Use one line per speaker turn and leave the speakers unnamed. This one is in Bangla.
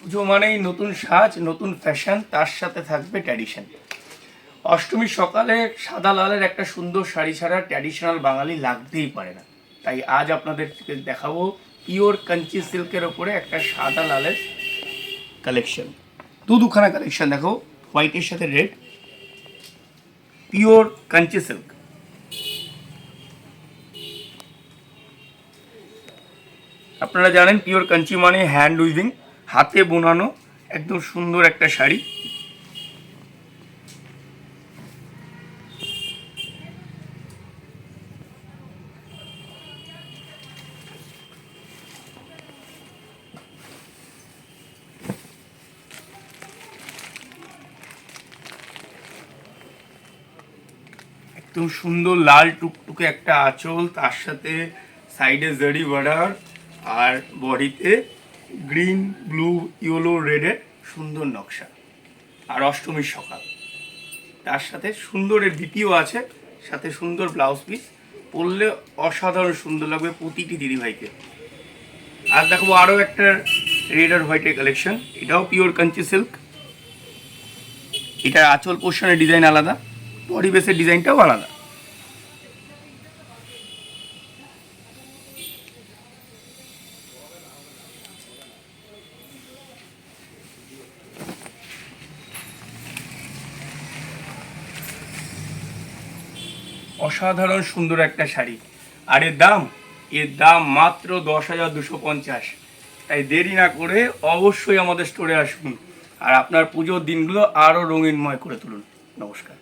পুজো মানেই নতুন সাজ, নতুন ফ্যাশন, তার সাথে থাকবে ট্র্যাডিশন। অষ্টমীর সকালে সাদা লালের একটা সুন্দর শাড়ি ছাড়া ট্র্যাডিশনাল বাঙালি লাগতেই পারে না। তাই আজ আপনাদেরকে দেখাবো পিওর কাঞ্চি সিল্কের ওপরে একটা সাদা লালের কালেকশন। দুখানা কালেকশন দেখো, হোয়াইটের সাথে রেড, পিওর কাঞ্চি সিল্ক। আপনারা জানেন পিওর কাঞ্চি মানে হ্যান্ড উইভিং, হাতে বোনানো একদম সুন্দর একটা শাড়ি। একদম সুন্দর লাল টুকটুকে একটা আঁচল, তার সাথে সাইডে জারি বর্ডার, আর বডিতে গ্রিন ব্লু ইয়েলো রেডের সুন্দর নকশা। আর অষ্টমীর সকাল, তার সাথে সুন্দর এর বিপিও আছে, সাথে সুন্দর ব্লাউজ পিস। পরলে অসাধারণ সুন্দর লাগবে প্রতিটি দিদিভাইকে। আর দেখো আরও একটা রেড আর হোয়াইটের কালেকশন, এটাও পিওর কাঞ্চি সিল্ক। এটার আঁচল পোর্শনের ডিজাইন আলাদা, বডি বেসের ডিজাইনটাও আলাদা। অসাধারণ সুন্দর একটা শাড়ি। আর এর দাম মাত্র 10,250। তাই দেরি না করে অবশ্যই আমাদের স্টোরে আসুন আর আপনার পুজোর দিনগুলো আরও রঙিনময় করে তুলুন। নমস্কার।